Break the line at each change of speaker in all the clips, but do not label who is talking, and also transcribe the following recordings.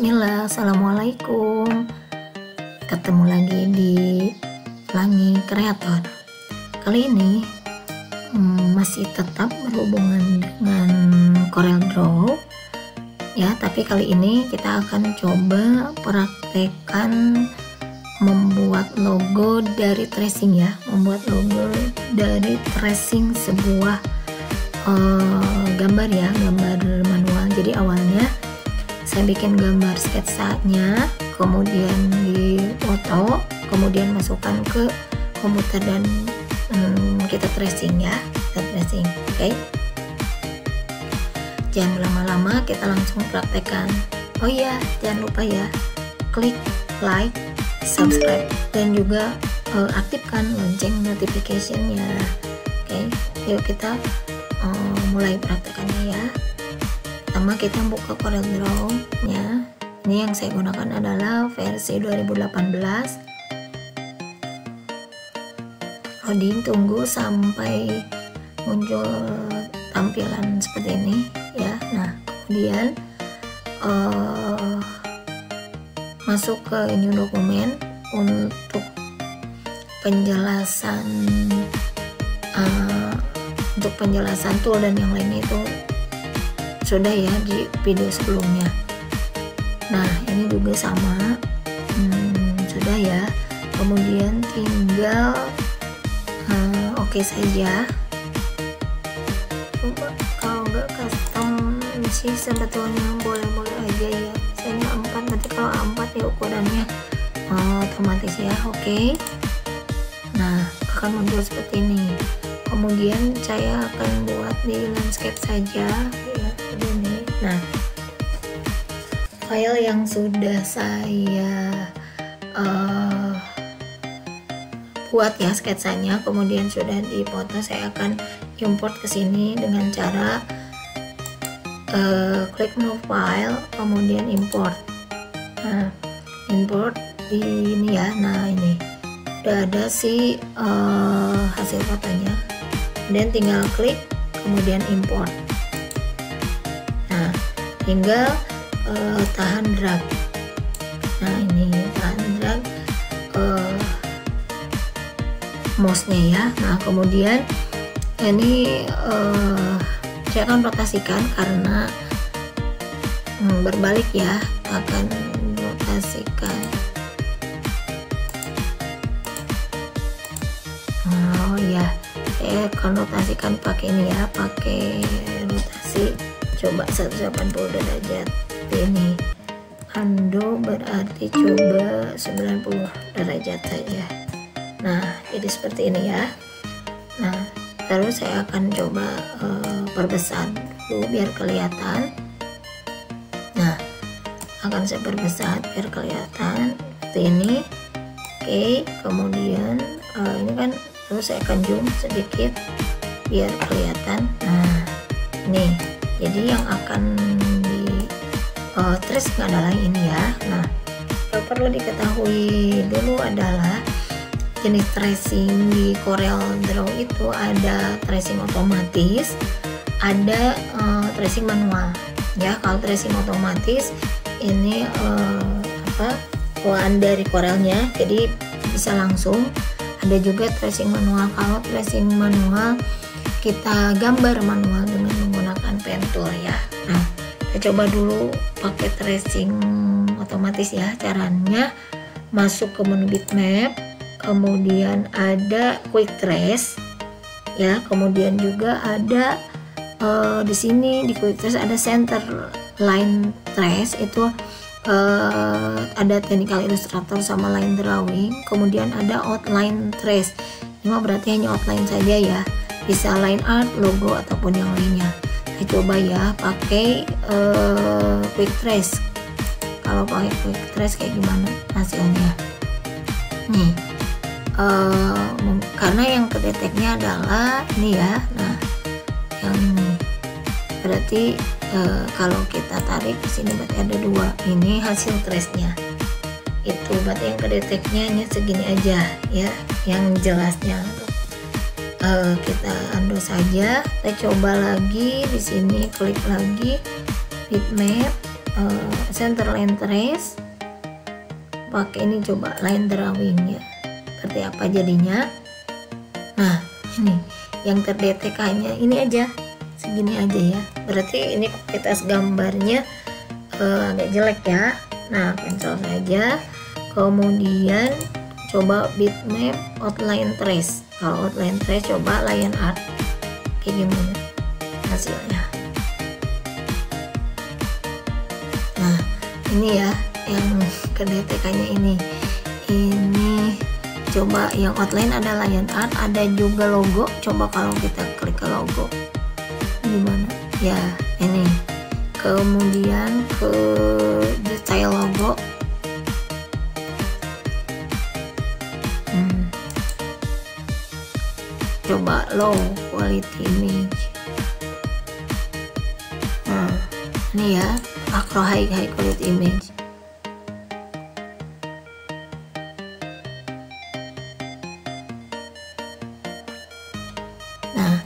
Bismillah, Assalamualaikum. Ketemu lagi di Pelangi Kreator. Kali ini masih tetap berhubungan dengan CorelDRAW ya, tapi kali ini kita akan coba praktekkan membuat logo dari tracing ya, membuat logo dari tracing sebuah gambar ya, gambar manual. Jadi awalnya saya bikin gambar sketsanya, kemudian dipoto, kemudian masukkan ke komputer dan kita tracing ya, kita tracing. Oke. Jangan lama-lama, kita langsung praktekkan. Oh iya, jangan lupa ya, klik like, subscribe, dan juga aktifkan lonceng notification-nya. Oke, yuk kita mulai praktekannya ya. Pertama kita buka CorelDRAW nya. Ini yang saya gunakan adalah versi 2018. Loading, tunggu sampai muncul tampilan seperti ini ya. Nah, kemudian masuk ke new dokumen untuk penjelasan tool dan yang lainnya itu sudah ya di video sebelumnya. Nah, ini juga sama, sudah ya. Kemudian tinggal oke saja. Coba kalau nggak custom sih sebetulnya boleh-boleh aja ya. Saya nggak 4, nanti kalau 4 ya ukurannya otomatis ya. Oke. Nah, akan muncul seperti ini. Kemudian saya akan buat di landscape saja ya, ini. Nah, file yang sudah saya buat ya sketsanya, kemudian sudah dipoto, saya akan import ke sini dengan cara klik new file, kemudian import. Nah, import di ini ya. Nah, ini udah ada si hasil fotonya. Dan tinggal klik, kemudian import. Nah, tinggal tahan drag. Nah, ini tahan drag mouse-nya ya. Nah, kemudian ini saya akan rotasikan karena berbalik ya, akan rotasikan. Oh ya, saya akan rotasikan pakai ini ya, pakai rotasi coba 180 derajat ini. Undo berarti coba 90 derajat saja. Nah, jadi seperti ini ya. Nah, terus saya akan coba perbesar dulu biar kelihatan. Nah, akan saya perbesar biar kelihatan seperti ini. Oke, kemudian ini kan, terus saya akan zoom sedikit biar kelihatan. Nah, ini jadi yang akan di trace adalah ini ya. Nah, yang perlu diketahui dulu adalah jenis tracing di CorelDRAW itu ada tracing otomatis, ada tracing manual ya. Kalau tracing otomatis ini bawaan dari Corelnya, jadi bisa langsung. Ada juga tracing manual. Kalau tracing manual kita gambar manual dengan menggunakan pen tool ya. Nah, kita coba dulu pakai tracing otomatis ya. Caranya masuk ke menu bitmap, kemudian ada quick trace ya, kemudian juga ada di sini di quick trace ada center line trace, itu ada technical illustrator sama line drawing. Kemudian ada outline trace, ini mah berarti hanya outline saja ya, bisa line art, logo ataupun yang lainnya. Saya coba ya pakai quick trace. Kalau pakai quick trace kayak gimana hasilnya nih. Karena yang kedeteknya adalah ini ya. Nah, yang ini berarti kalau kita tarik ke sini berarti ada 2. Ini hasil trace-nya. Itu berarti yang kedeteknya hanya segini aja ya, yang jelasnya. Kita undo saja. Kita coba lagi di sini, klik lagi bitmap, center line trace pakai ini, coba line drawing ya, seperti apa jadinya. Nah ini yang terdetek hanya ini aja, segini aja ya, berarti ini kualitas gambarnya agak jelek ya. Nah cancel saja, kemudian coba bitmap outline trace. Kalau outline trace coba lion art, kayak gimana hasilnya. Nah ini ya yang kedetekannya ini coba yang outline ada lion art, ada juga logo. Coba kalau kita klik ke logo gimana ya, ini kemudian ke detail logo. Coba low quality image. Nah ini ya macro high quality image. Nah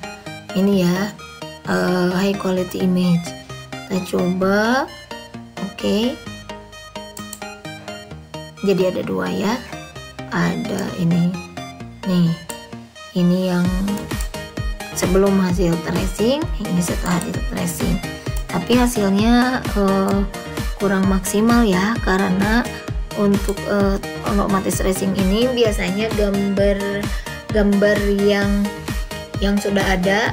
ini ya high quality image. Kita coba, oke. Jadi ada dua ya, ada ini nih, ini yang sebelum hasil tracing, ini setelah hasil tracing. Tapi hasilnya kurang maksimal ya, karena untuk otomatis tracing ini biasanya gambar yang sudah ada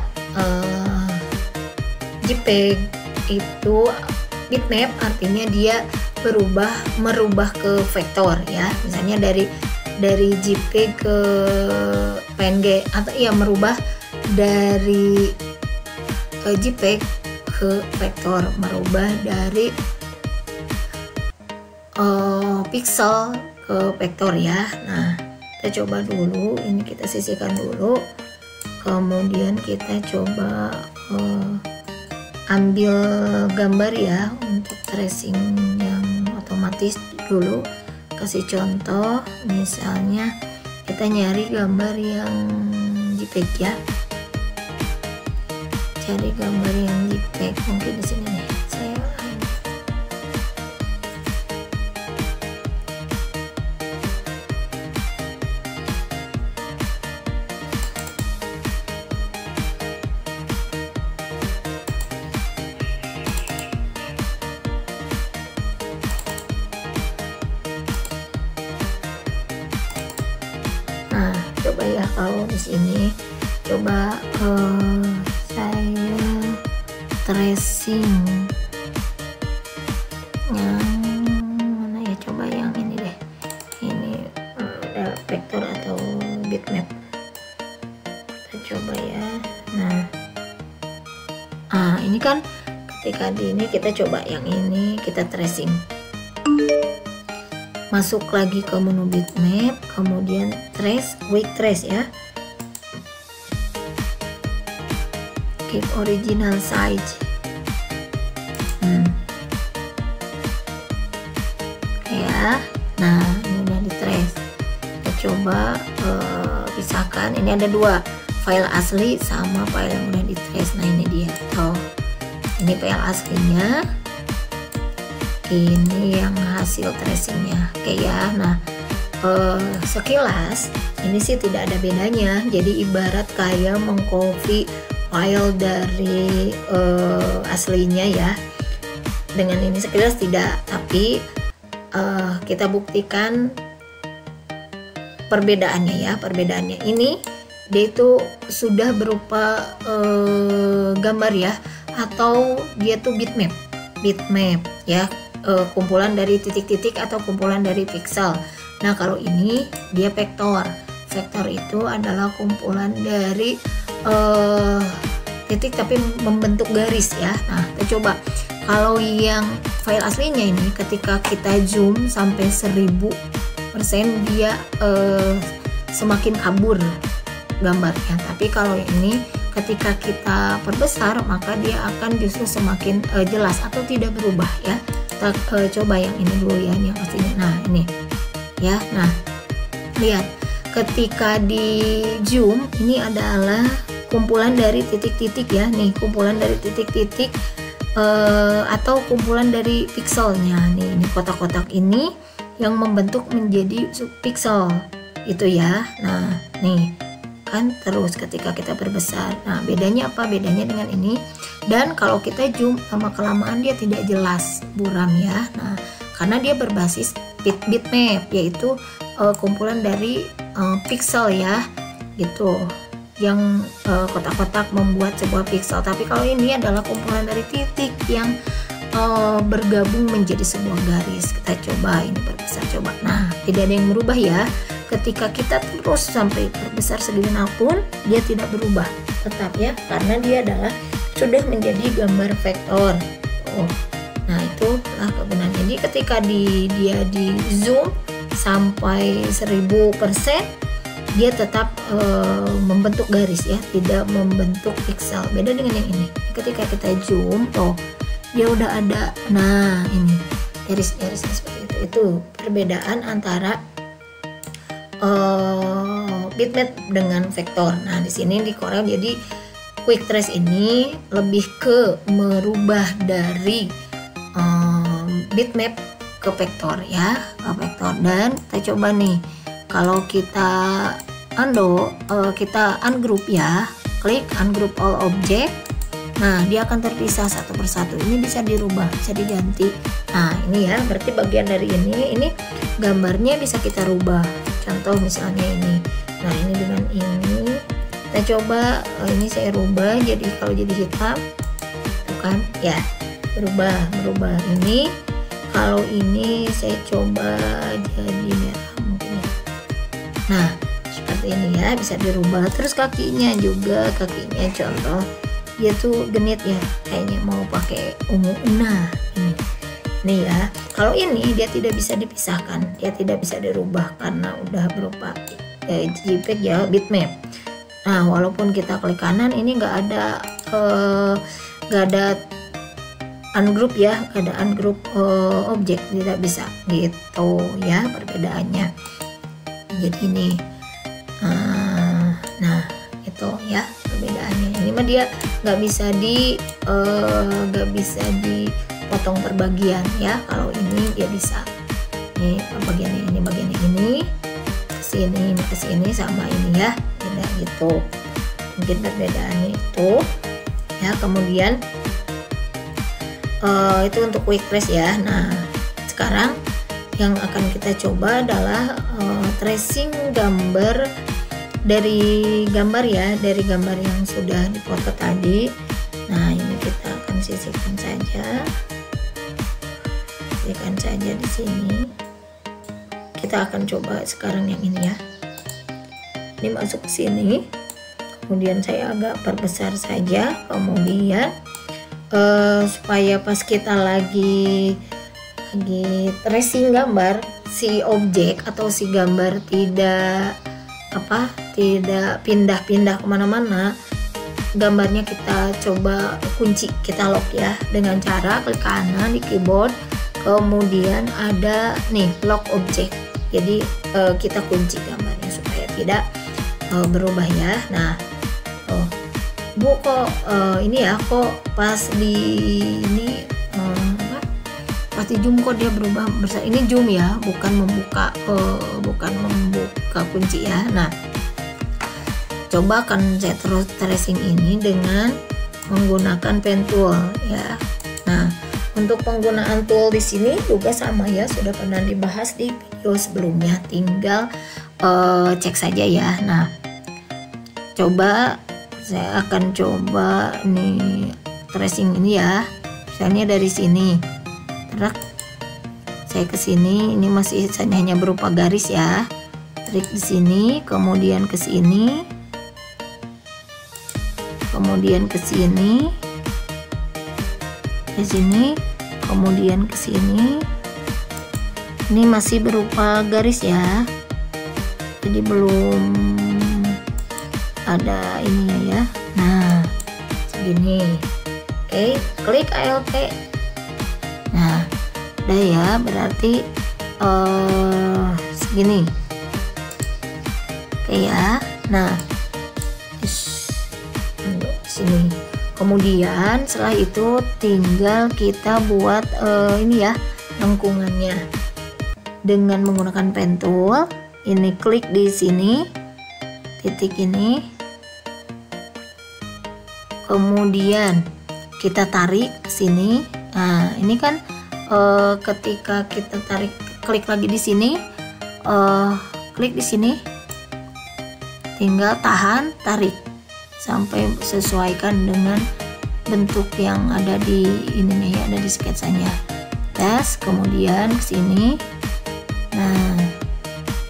JPEG itu bitmap, artinya dia merubah ke vektor ya, misalnya dari JPEG ke PNG, atau ya merubah dari JPEG ke vektor, merubah dari pixel ke vektor ya. Nah kita coba dulu, ini kita sisihkan dulu, kemudian kita coba ambil gambar ya untuk tracing yang otomatis dulu. Kasih contoh, misalnya kita nyari gambar yang JPEG ya, cari gambar yang JPEG, mungkin di sini nih saya. Nah coba ya, kalau di sini coba saya tracing yang mana ya, coba yang ini deh, ini ada vektor atau bitmap, kita coba ya. Nah ini kan ketika di ini kita coba yang ini, kita tracing, masuk lagi ke menu bitmap, kemudian trace, quick trace ya, keep original size. Ya, nah ini udah di trace. Kita coba pisahkan, ini ada dua, file asli sama file yang udah di trace. Nah ini dia, ini file aslinya, ini yang hasil tracingnya. Oke ya, nah sekilas ini sih tidak ada bedanya, jadi ibarat kayak mengcopy file dari aslinya ya. Dengan ini sekilas tidak, tapi kita buktikan perbedaannya ya. Perbedaannya ini dia itu sudah berupa gambar ya, atau dia tuh bitmap ya, kumpulan dari titik-titik atau kumpulan dari pixel. Nah kalau ini dia vektor. Vektor itu adalah kumpulan dari titik tapi membentuk garis ya. Nah kita coba, kalau yang file aslinya ini ketika kita zoom sampai 1000% dia semakin kabur gambarnya, tapi kalau ini ketika kita perbesar maka dia akan justru semakin jelas atau tidak berubah ya. Kita coba yang ini dulu ya, yang aslinya. Nah ini ya, nah lihat ketika di zoom ini adalah kumpulan dari titik-titik ya, nih kumpulan dari titik-titik atau kumpulan dari pikselnya. Nih, ini kotak-kotak ini yang membentuk menjadi subpiksel itu ya. Nah, nih kan terus ketika kita perbesar. Nah, bedanya apa? Bedanya dengan ini. Dan kalau kita zoom lama kelamaan dia tidak jelas buram ya. Nah, karena dia berbasis bitmap, yaitu kumpulan dari piksel ya, gitu. Yang kotak-kotak membuat sebuah piksel. Tapi kalau ini adalah kumpulan dari titik yang bergabung menjadi sebuah garis. Kita coba ini perbesar, coba. Nah, tidak ada yang berubah ya. Ketika kita terus sampai perbesar segenapun, dia tidak berubah, tetap ya, karena dia adalah sudah menjadi gambar vektor. Nah, itulah kegunaan. Jadi ketika dia di zoom sampai 1000%, dia tetap membentuk garis ya, tidak membentuk piksel. Beda dengan yang ini. Ketika kita zoom, dia udah ada. Nah, ini garis-garisnya seperti itu. Itu perbedaan antara bitmap dengan vektor. Nah, di sini di Corel jadi quick trace ini lebih ke merubah dari bitmap ke vektor ya, ke vektor. Dan kita coba nih, kalau kita kita ungroup ya, klik ungroup all object. Nah, dia akan terpisah satu persatu. Ini bisa dirubah, bisa diganti. Nah, ini ya, berarti bagian dari ini gambarnya bisa kita rubah. Contoh misalnya ini. Nah, ini dengan ini kita coba, ini saya rubah jadi kalau jadi hitam, tuh kan ya, berubah ini. Kalau ini saya coba jadi merah mungkin ya. Nah, seperti ini ya, bisa dirubah. Terus kakinya juga, kakinya contoh dia tuh genit ya, kayaknya mau pakai ungu. Nah, ini ya. Kalau ini dia tidak bisa dipisahkan, dia tidak bisa dirubah karena udah berupa JPEG ya, bitmap. Nah, walaupun kita klik kanan, ini nggak ada ungroup ya, nggak ada ungroup objek, tidak bisa gitu ya perbedaannya. Jadi ini, nah itu ya perbedaannya. Ini mah dia nggak bisa dipotong per bagian ya. Kalau ini dia bisa. Ini bagian ini ke sini sama ini ya, beda gitu. Mungkin perbedaannya itu ya. Kemudian itu untuk quick trace ya. Nah, sekarang yang akan kita coba adalah tracing gambar dari gambar ya, dari gambar yang sudah dipoto tadi. Nah, ini kita akan sisihkan saja di sini. Kita akan coba sekarang yang ini ya. Ini masuk ke sini. Kemudian saya agak perbesar saja. Kemudian supaya pas kita lagi tracing gambar, si objek atau si gambar tidak pindah-pindah kemana-mana, gambarnya kita coba kunci, kita lock ya, dengan cara klik kanan di keyboard, kemudian ada nih lock object. Jadi kita kunci gambarnya supaya tidak berubah ya. Nah, Bu kok ini ya, kok pas di ini pas di zoom kok dia berubah besar. Ini zoom ya, bukan membuka kunci ya. Nah, coba kan saya terus tracing ini dengan menggunakan pen tool ya. Nah, untuk penggunaan tool di sini juga sama ya, sudah pernah dibahas di video sebelumnya, tinggal cek saja ya. Nah, coba saya akan coba nih tracing ini ya, misalnya dari sini, terak saya ke sini, ini masih hanya berupa garis ya, trik di sini, kemudian ke sini, kemudian ke sini, ke sini, kemudian ke sini. Ini masih berupa garis ya, jadi belum ada ininya ya. Nah, segini. Oke, klik ALT. Nah, udah ya, berarti segini. Oke ya. Nah, di sini. Kemudian setelah itu tinggal kita buat ini ya, lengkungannya dengan menggunakan pen tool. Ini klik di sini, titik ini, kemudian kita tarik ke sini. Nah, ini kan ketika kita tarik, klik lagi di sini, klik di sini, tinggal tahan, tarik sampai sesuaikan dengan bentuk yang ada di ininya ya, ada di sketsanya. Tes, kemudian ke sini. Nah,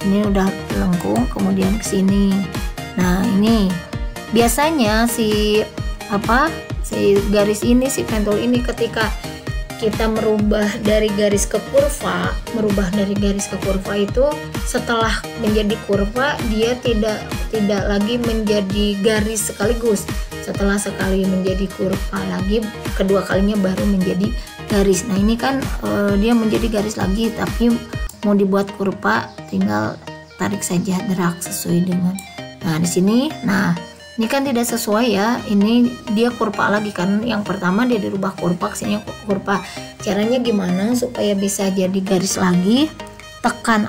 ini udah lengkung, kemudian ke sini. Nah, ini biasanya si garis ini, si pen tool ini, ketika kita merubah dari garis ke kurva, itu setelah menjadi kurva dia tidak lagi menjadi garis sekaligus. Setelah sekali menjadi kurva lagi, kedua kalinya baru menjadi garis. Nah, ini kan dia menjadi garis lagi, tapi mau dibuat kurva tinggal tarik saja, drag sesuai dengan. Nah, di sini, nah ini kan tidak sesuai ya, ini dia kurva lagi kan. Yang pertama dia dirubah kurva, kesini kurva. Caranya gimana supaya bisa jadi garis lagi? Tekan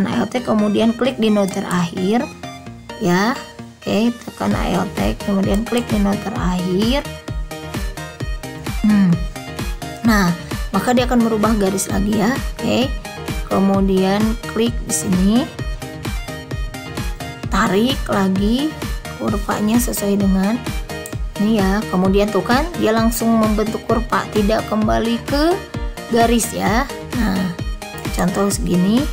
Alt, kemudian klik di not terakhir ya. Oke, tekan Alt, kemudian klik di not terakhir. Nah, maka dia akan merubah garis lagi ya. Oke, kemudian klik di sini, tarik lagi kurvanya sesuai dengan ini ya. Kemudian tuh kan dia langsung membentuk kurva, tidak kembali ke garis ya. Nah, contoh segini,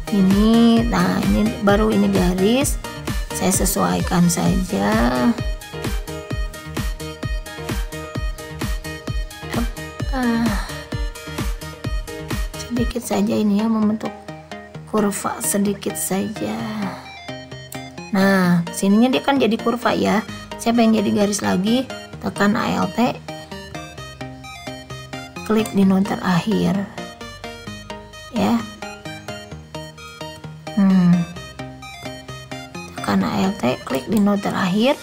ini, nah ini baru ini garis. Saya sesuaikan saja. Sedikit saja ini ya, membentuk kurva sedikit saja. Nah, sininya dia kan jadi kurva ya. Saya pengen jadi garis lagi, tekan Alt, klik di not terakhir ya. Tekan Alt, klik di not terakhir,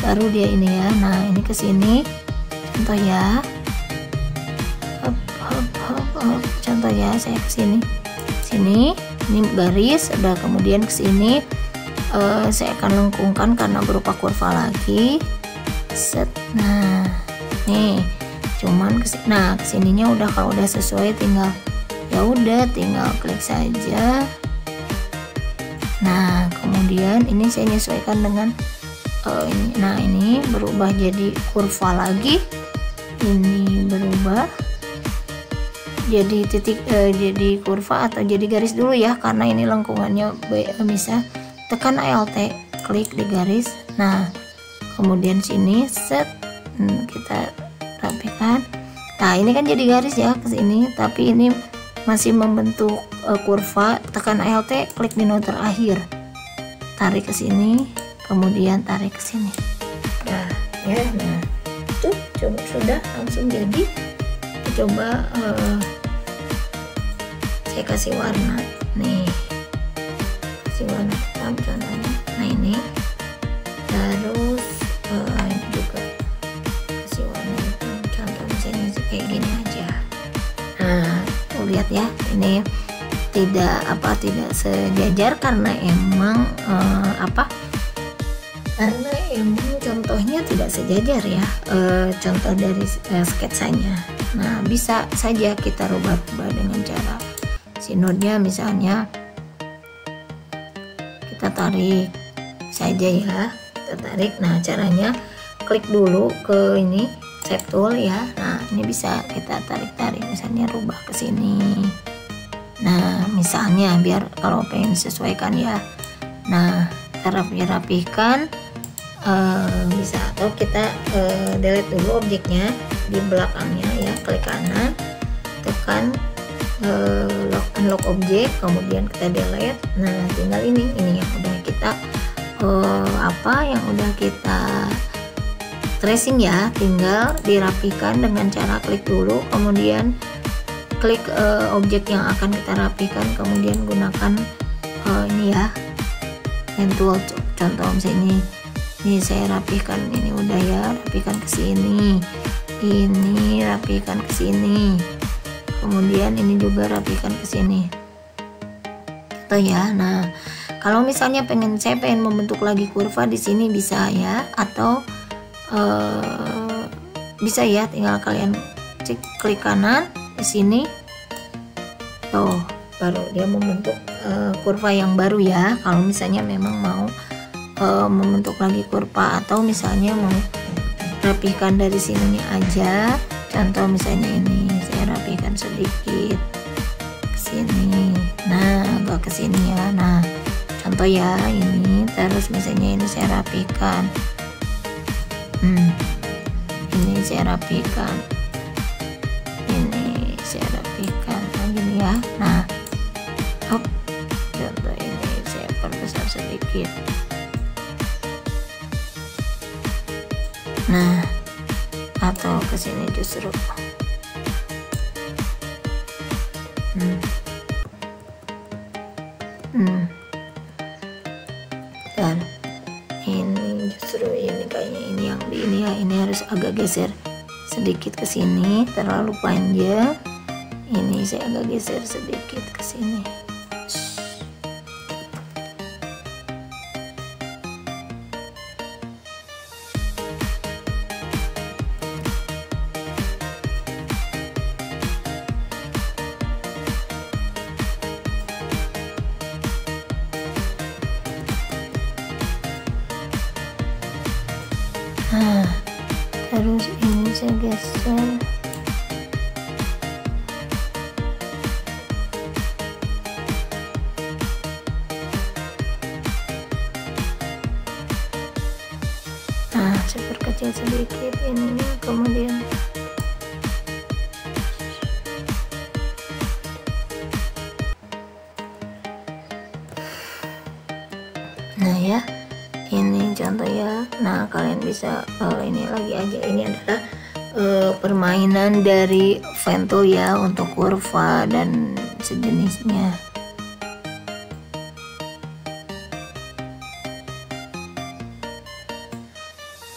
baru dia ini ya. Nah, ini ke sini contoh ya. Contoh ya, saya ke sini, ini garis, udah, kemudian ke sini saya akan lengkungkan karena berupa kurva lagi. Set. Nah, nih cuman nah kesininya udah, kalau udah sesuai tinggal ya udah, tinggal klik saja. Nah, kemudian ini saya menyesuaikan dengan ini. Nah, ini berubah jadi kurva lagi, ini berubah jadi titik, jadi kurva atau jadi garis dulu ya, karena ini lengkungannya bisa. Tekan Alt, klik di garis. Nah, kemudian sini set, kita rapikan. Nah, ini kan jadi garis ya ke sini, tapi ini masih membentuk kurva. Tekan Alt, klik di not terakhir, tarik ke sini, kemudian tarik ke sini. Nah, ya, nah itu coba sudah langsung jadi. Coba saya kasih warna nih, kasih warna hitam contohnya. Nah, ini terus ini juga kasih warna hitam, contoh misalnya kayak gini aja. Nah, tuh lihat ya, ini tidak sejajar karena emang karena emang contohnya tidak sejajar ya, contoh dari sketsanya. Nah, bisa saja kita rubah-rubah dengan cara sinodnya, misalnya kita tarik saja ya, kita tarik. Nah, caranya klik dulu ke ini shape tool ya. Nah, ini bisa kita tarik-tarik, misalnya rubah ke sini. Nah, misalnya biar kalau pengen sesuaikan ya. Nah, kita rapihkan, bisa, atau kita delete dulu objeknya di belakangnya ya, klik kanan, tekan unlock objek, kemudian kita delete. Nah, tinggal ini yang udah kita yang udah kita tracing ya, tinggal dirapikan dengan cara klik dulu, kemudian klik objek yang akan kita rapikan, kemudian gunakan ini ya, pen tool. Contoh misalnya ini Ini saya rapihkan, ini udah ya, rapihkan ke sini. Ini rapihkan ke sini. Kemudian ini juga rapihkan ke sini. Gitu ya. Nah, kalau misalnya saya pengen membentuk lagi kurva di sini bisa ya, atau bisa ya, tinggal kalian klik kanan di sini. Tuh, baru dia membentuk kurva yang baru ya. Kalau misalnya memang mau membentuk lagi kurva, atau misalnya mau rapihkan dari sininya aja. Contoh misalnya ini saya rapihkan sedikit ke sini. Nah, agak ke sini ya. Nah, contoh ya ini, terus misalnya ini saya rapihkan. Ini saya rapihkan. Ini saya rapihkan. Nah, gini ya. Nah, contoh ini saya perbesar sedikit. Nah, atau ke sini justru. Dan ini justru ini kayaknya ini yang di ini ya, ini harus agak geser sedikit ke sini, terlalu panjang. Ini saya agak geser sedikit ke sini. Nah, terus ini saya geser. Nah, saya perkecil sedikit ininya, kemudian nah ya, ini contoh ya. Nah, kalian bisa ini lagi aja, ini adalah permainan dari Ventool ya untuk kurva dan sejenisnya.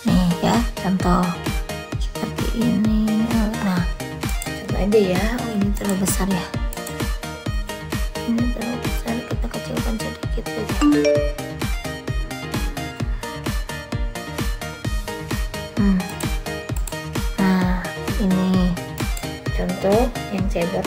Nih ya, contoh seperti ini. Nah, coba aja ya. Oh, ini terlalu besar ya. Ini terlalu besar, kita kecilkan sedikit saja. Nah, ini contoh yang saya buat